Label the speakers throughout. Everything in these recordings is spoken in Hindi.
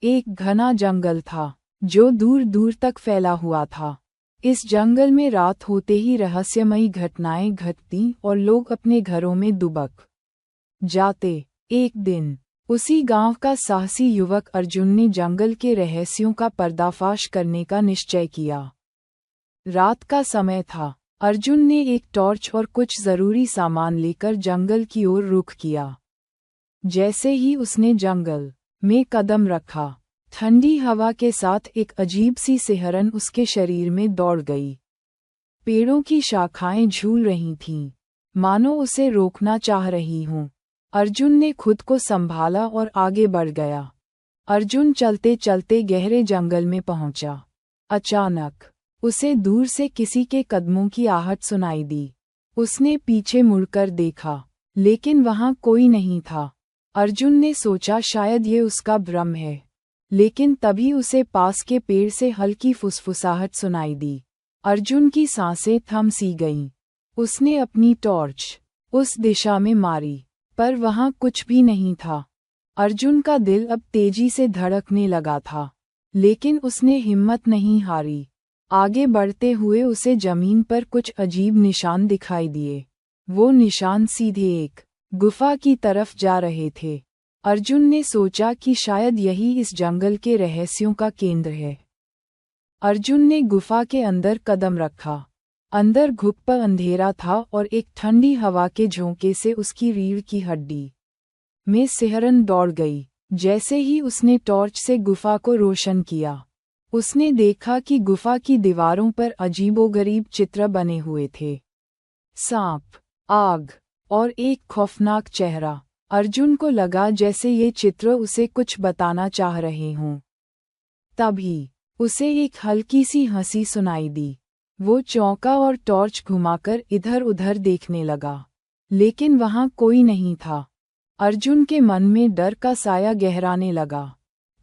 Speaker 1: एक घना जंगल था जो दूर दूर तक फैला हुआ था। इस जंगल में रात होते ही रहस्यमयी घटनाएं घटती और लोग अपने घरों में दुबक जाते। एक दिन उसी गांव का साहसी युवक अर्जुन ने जंगल के रहस्यों का पर्दाफाश करने का निश्चय किया। रात का समय था। अर्जुन ने एक टॉर्च और कुछ जरूरी सामान लेकर जंगल की ओर रुख किया। जैसे ही उसने जंगल में कदम रखा, ठंडी हवा के साथ एक अजीब सी सिहरन उसके शरीर में दौड़ गई। पेड़ों की शाखाएं झूल रही थीं, मानो उसे रोकना चाह रही हों। अर्जुन ने खुद को संभाला और आगे बढ़ गया। अर्जुन चलते चलते गहरे जंगल में पहुंचा। अचानक उसे दूर से किसी के कदमों की आहट सुनाई दी। उसने पीछे मुड़कर देखा, लेकिन वहां कोई नहीं था। अर्जुन ने सोचा शायद ये उसका भ्रम है, लेकिन तभी उसे पास के पेड़ से हल्की फुसफुसाहट सुनाई दी। अर्जुन की सांसें थम सी गईं। उसने अपनी टॉर्च उस दिशा में मारी, पर वहां कुछ भी नहीं था। अर्जुन का दिल अब तेजी से धड़कने लगा था, लेकिन उसने हिम्मत नहीं हारी। आगे बढ़ते हुए उसे जमीन पर कुछ अजीब निशान दिखाई दिए। वो निशान सीधे एक गुफा की तरफ जा रहे थे। अर्जुन ने सोचा कि शायद यही इस जंगल के रहस्यों का केंद्र है। अर्जुन ने गुफा के अंदर कदम रखा। अंदर घुप्पा अंधेरा था और एक ठंडी हवा के झोंके से उसकी रीढ़ की हड्डी में सिहरन दौड़ गई। जैसे ही उसने टॉर्च से गुफा को रोशन किया, उसने देखा कि गुफा की दीवारों पर अजीबोगरीब चित्र बने हुए थे। सांप, आग और एक खौफनाक चेहरा। अर्जुन को लगा जैसे ये चित्र उसे कुछ बताना चाह रहे हों। तभी उसे एक हल्की सी हंसी सुनाई दी। वो चौंका और टॉर्च घुमाकर इधर उधर देखने लगा, लेकिन वहां कोई नहीं था। अर्जुन के मन में डर का साया गहराने लगा,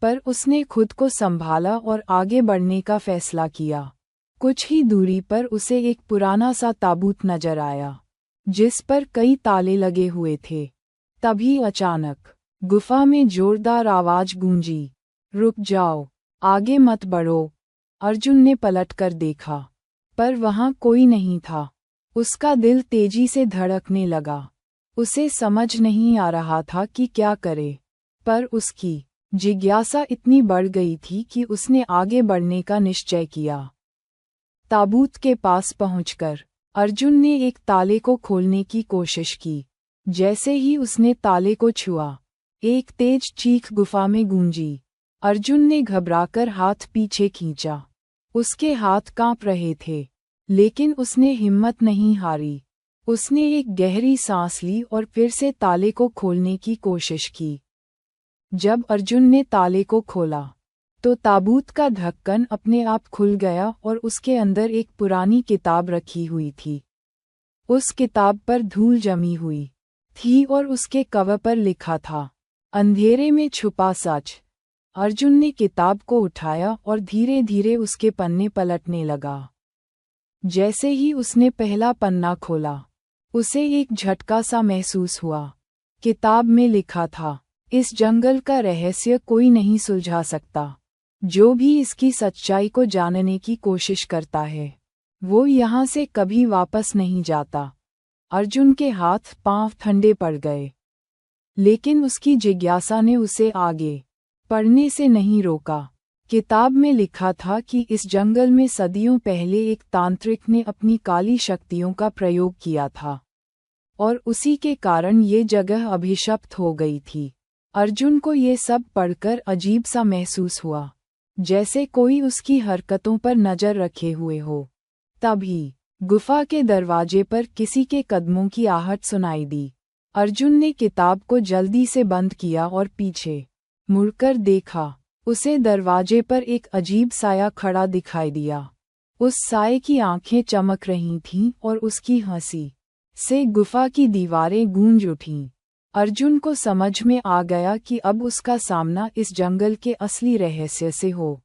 Speaker 1: पर उसने खुद को संभाला और आगे बढ़ने का फैसला किया। कुछ ही दूरी पर उसे एक पुराना सा ताबूत नजर आया, जिस पर कई ताले लगे हुए थे। तभी अचानक गुफा में जोरदार आवाज गूंजी, रुक जाओ, आगे मत बढ़ो। अर्जुन ने पलटकर देखा, पर वहां कोई नहीं था। उसका दिल तेजी से धड़कने लगा। उसे समझ नहीं आ रहा था कि क्या करे, पर उसकी जिज्ञासा इतनी बढ़ गई थी कि उसने आगे बढ़ने का निश्चय किया। ताबूत के पास पहुंचकर अर्जुन ने एक ताले को खोलने की कोशिश की। जैसे ही उसने ताले को छुआ, एक तेज चीख गुफा में गूंजी। अर्जुन ने घबराकर हाथ पीछे खींचा। उसके हाथ कांप रहे थे, लेकिन उसने हिम्मत नहीं हारी। उसने एक गहरी सांस ली और फिर से ताले को खोलने की कोशिश की। जब अर्जुन ने ताले को खोला, तो ताबूत का ढक्कन अपने आप खुल गया और उसके अंदर एक पुरानी किताब रखी हुई थी। उस किताब पर धूल जमी हुई थी और उसके कवर पर लिखा था, अंधेरे में छुपा सच। अर्जुन ने किताब को उठाया और धीरे धीरे उसके पन्ने पलटने लगा। जैसे ही उसने पहला पन्ना खोला, उसे एक झटका सा महसूस हुआ। किताब में लिखा था, इस जंगल का रहस्य कोई नहीं सुलझा सकता। जो भी इसकी सच्चाई को जानने की कोशिश करता है, वो यहाँ से कभी वापस नहीं जाता। अर्जुन के हाथ पांव ठंडे पड़ गए, लेकिन उसकी जिज्ञासा ने उसे आगे पढ़ने से नहीं रोका। किताब में लिखा था कि इस जंगल में सदियों पहले एक तांत्रिक ने अपनी काली शक्तियों का प्रयोग किया था, और उसी के कारण ये जगह अभिशप्त हो गई थी। अर्जुन को ये सब पढ़कर अजीब सा महसूस हुआ, जैसे कोई उसकी हरकतों पर नजर रखे हुए हो। तभी गुफा के दरवाजे पर किसी के कदमों की आहट सुनाई दी। अर्जुन ने किताब को जल्दी से बंद किया और पीछे मुड़कर देखा। उसे दरवाजे पर एक अजीब साया खड़ा दिखाई दिया। उस साये की आंखें चमक रही थीं और उसकी हंसी से गुफा की दीवारें गूंज उठीं। अर्जुन को समझ में आ गया कि अब उसका सामना इस जंगल के असली रहस्य से हो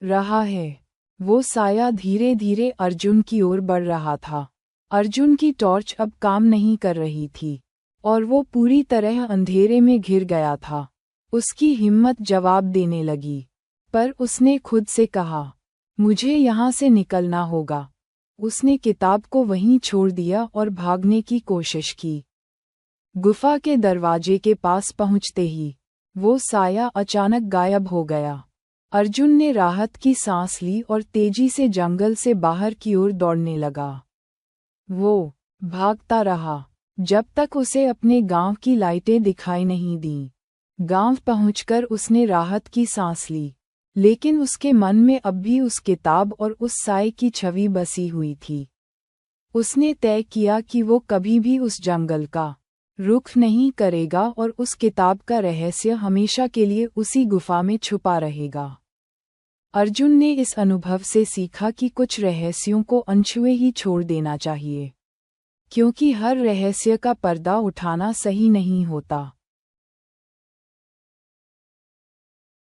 Speaker 1: रहा है। वो साया धीरे धीरे अर्जुन की ओर बढ़ रहा था। अर्जुन की टॉर्च अब काम नहीं कर रही थी, और वो पूरी तरह अंधेरे में घिर गया था। उसकी हिम्मत जवाब देने लगी, पर उसने खुद से कहा, मुझे यहाँ से निकलना होगा। उसने किताब को वहीं छोड़ दिया और भागने की कोशिश की। गुफा के दरवाजे के पास पहुँचते ही वो साया अचानक गायब हो गया। अर्जुन ने राहत की सांस ली और तेजी से जंगल से बाहर की ओर दौड़ने लगा। वो भागता रहा जब तक उसे अपने गांव की लाइटें दिखाई नहीं दीं। गांव पहुंचकर उसने राहत की सांस ली, लेकिन उसके मन में अब भी उस किताब और उस साए की छवि बसी हुई थी। उसने तय किया कि वो कभी भी उस जंगल का रुख नहीं करेगा और उस किताब का रहस्य हमेशा के लिए उसी गुफा में छुपा रहेगा। अर्जुन ने इस अनुभव से सीखा कि कुछ रहस्यों को अनछुए ही छोड़ देना चाहिए, क्योंकि हर रहस्य का पर्दा उठाना सही नहीं होता।